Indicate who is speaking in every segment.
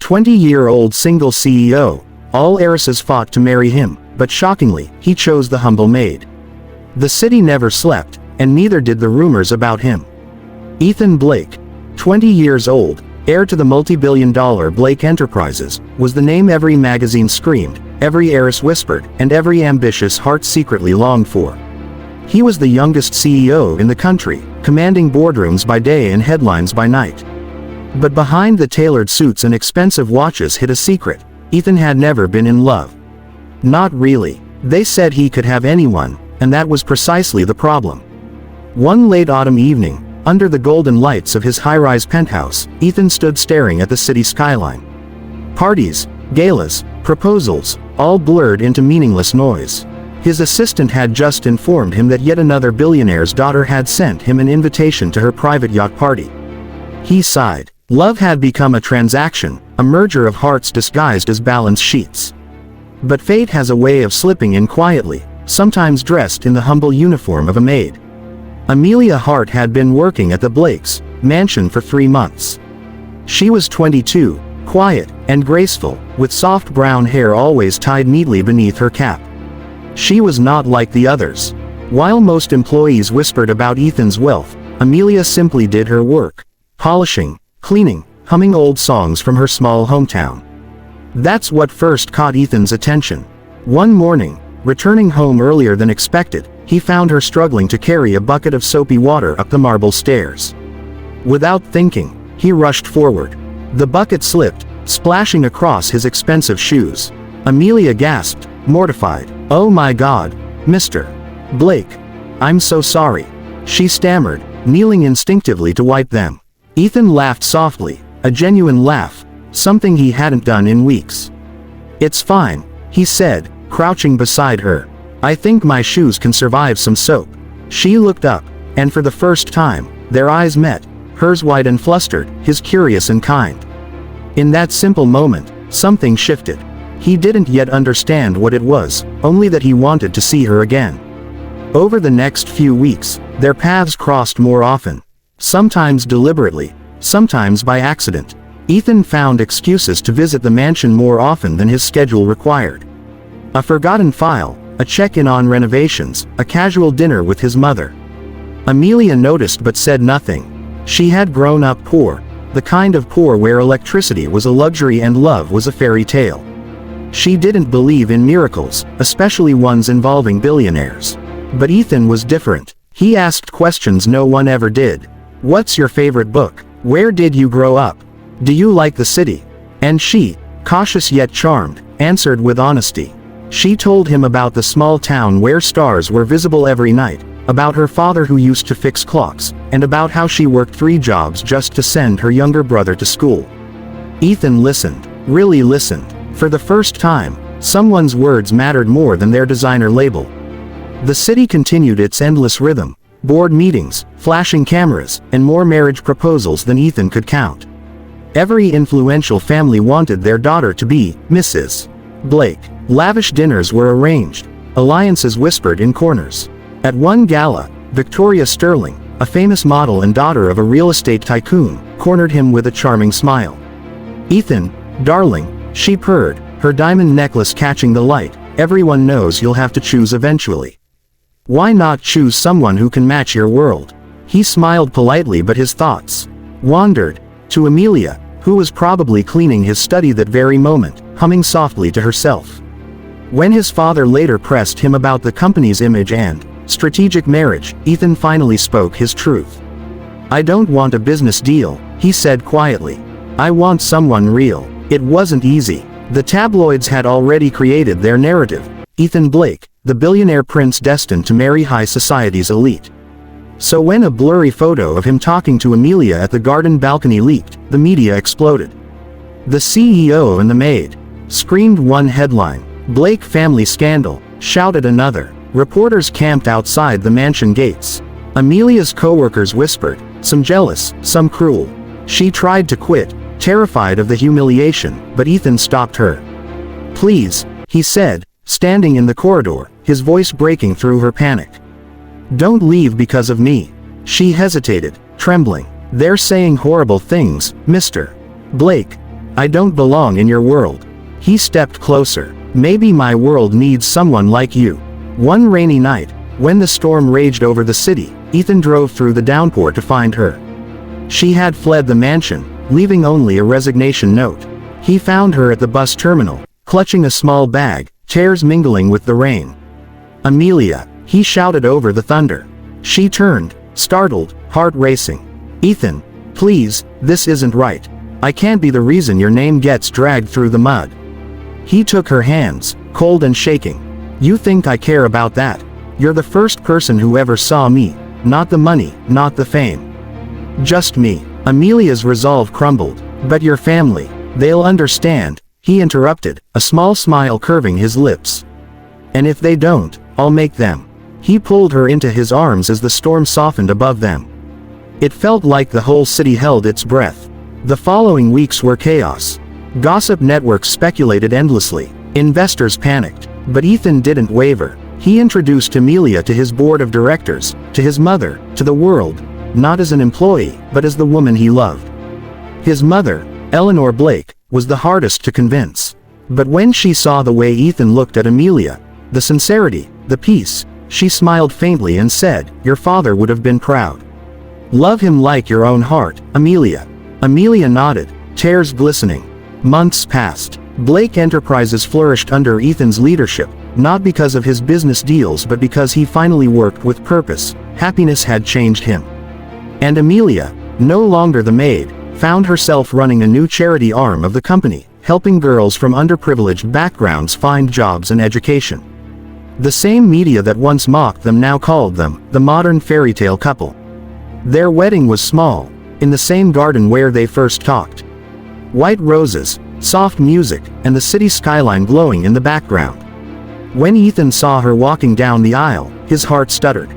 Speaker 1: 20-year-old single CEO. All heiresses fought to marry him, but shockingly, he chose the humble Maid. The city never slept, and neither did the rumors about him. Ethan Blake, 20 years old, heir to the multi-billion-dollar Blake Enterprises, was the name every magazine screamed, every heiress whispered, and every ambitious heart secretly longed for. He was the youngest CEO in the country, commanding boardrooms by day and headlines by night. But behind the tailored suits and expensive watches hid a secret. Ethan had never been in love. Not really. They said he could have anyone, and that was precisely the problem. One late autumn evening, under the golden lights of his high-rise penthouse, Ethan stood staring at the city skyline. Parties, galas, proposals, all blurred into meaningless noise. His assistant had just informed him that yet another billionaire's daughter had sent him an invitation to her private yacht party. He sighed. Love had become a transaction, a merger of hearts disguised as balance sheets. But fate has a way of slipping in quietly, sometimes dressed in the humble uniform of a maid. Amelia Hart had been working at the Blakes' mansion for 3 months. She was 22, quiet and graceful, with soft brown hair always tied neatly beneath her cap. She was not like the others. While most employees whispered about Ethan's wealth, Amelia simply did her work, polishing, cleaning, humming old songs from her small hometown. That's what first caught Ethan's attention. One morning, returning home earlier than expected, he found her struggling to carry a bucket of soapy water up the marble stairs. Without thinking, he rushed forward. The bucket slipped, splashing across his expensive shoes. Amelia gasped, mortified. "Oh my God, Mr. Blake. I'm so sorry," she stammered, kneeling instinctively to wipe them. Ethan laughed softly, a genuine laugh, something he hadn't done in weeks. "It's fine," he said, crouching beside her. "I think my shoes can survive some soap." She looked up, and for the first time, their eyes met, hers wide and flustered, his curious and kind. In that simple moment, something shifted. He didn't yet understand what it was, only that he wanted to see her again. Over the next few weeks, their paths crossed more often. Sometimes deliberately, sometimes by accident. Ethan found excuses to visit the mansion more often than his schedule required. A forgotten file, a check-in on renovations, a casual dinner with his mother. Amelia noticed but said nothing. She had grown up poor, the kind of poor where electricity was a luxury and love was a fairy tale. She didn't believe in miracles, especially ones involving billionaires. But Ethan was different. He asked questions no one ever did. "What's your favorite book? Where did you grow up? Do you like the city?" And she, cautious yet charmed, answered with honesty. She told him about the small town where stars were visible every night, about her father who used to fix clocks, and about how she worked 3 jobs just to send her younger brother to school. Ethan listened, really listened. For the first time, someone's words mattered more than their designer label. The city continued its endless rhythm. Board meetings, flashing cameras, and more marriage proposals than Ethan could count. Every influential family wanted their daughter to be Mrs. Blake. Lavish dinners were arranged. Alliances whispered in corners. At one gala, Victoria Sterling, a famous model and daughter of a real estate tycoon, cornered him with a charming smile. "Ethan, darling," she purred, her diamond necklace catching the light, "everyone knows you'll have to choose eventually. Why not choose someone who can match your world?" He smiled politely, but his thoughts wandered to Amelia, who was probably cleaning his study that very moment, humming softly to herself. When his father later pressed him about the company's image and strategic marriage, Ethan finally spoke his truth. "I don't want a business deal," he said quietly. "I want someone real." It wasn't easy. The tabloids had already created their narrative. Ethan Blake, the billionaire prince destined to marry high society's elite. So when a blurry photo of him talking to Amelia at the garden balcony leaked, the media exploded. "The CEO and the maid," screamed one headline. "Blake family scandal," shouted another. Reporters camped outside the mansion gates. Amelia's co-workers whispered, some jealous, some cruel. She tried to quit, terrified of the humiliation, but Ethan stopped her. "Please," he said, standing in the corridor, his voice breaking through her panic. "Don't leave because of me." She hesitated, trembling. "They're saying horrible things, Mr. Blake." I don't belong in your world." He stepped closer. "Maybe my world needs someone like you." One rainy night, when the storm raged over the city, Ethan drove through the downpour to find her. She had fled the mansion, leaving only a resignation note. He found her at the bus terminal, clutching a small bag, tears mingling with the rain. "Amelia," he shouted over the thunder. She turned, startled, heart racing. "Ethan, please, this isn't right. I can't be the reason your name gets dragged through the mud." He took her hands, cold and shaking. "You think I care about that? You're the first person who ever saw me, not the money, not the fame. Just me." Amelia's resolve crumbled. "But your family, they'll understand," he interrupted, a small smile curving his lips. "And if they don't, I'll make them." He pulled her into his arms as the storm softened above them. It felt like the whole city held its breath. The following weeks were chaos. Gossip networks speculated endlessly. Investors panicked. But Ethan didn't waver. He introduced Amelia to his board of directors, to his mother, to the world, not as an employee, but as the woman he loved. His mother, Eleanor Blake, was the hardest to convince. But when she saw the way Ethan looked at Amelia, the sincerity, the peace, she smiled faintly and said, "Your father would have been proud. Love him like your own heart, Amelia." Amelia nodded, tears glistening. Months passed. Blake Enterprises flourished under Ethan's leadership, not because of his business deals but because he finally worked with purpose. Happiness had changed him. And Amelia, no longer the maid, found herself running a new charity arm of the company, helping girls from underprivileged backgrounds find jobs and education. The same media that once mocked them now called them the modern fairytale couple. Their wedding was small, in the same garden where they first talked. White roses, soft music, and the city skyline glowing in the background. When Ethan saw her walking down the aisle, his heart stuttered.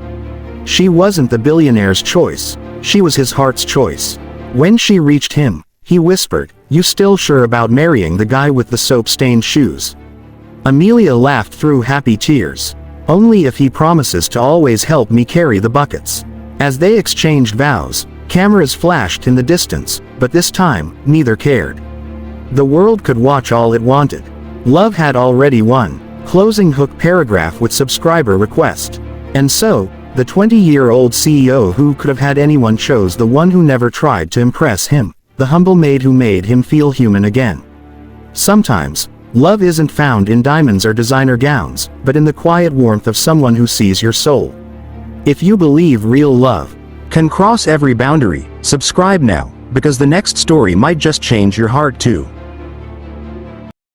Speaker 1: She wasn't the billionaire's choice, she was his heart's choice. When she reached him, he whispered, "You still sure about marrying the guy with the soap-stained shoes?" Amelia laughed through happy tears. "Only if he promises to always help me carry the buckets." As they exchanged vows, cameras flashed in the distance, but this time, neither cared. The world could watch all it wanted. Love had already won. Closing hook paragraph with subscriber request. And so, the 20-year-old CEO who could have had anyone chose the one who never tried to impress him, the humble maid who made him feel human again. Sometimes, love isn't found in diamonds or designer gowns, but in the quiet warmth of someone who sees your soul. If you believe real love can cross every boundary, subscribe now, because the next story might just change your heart too.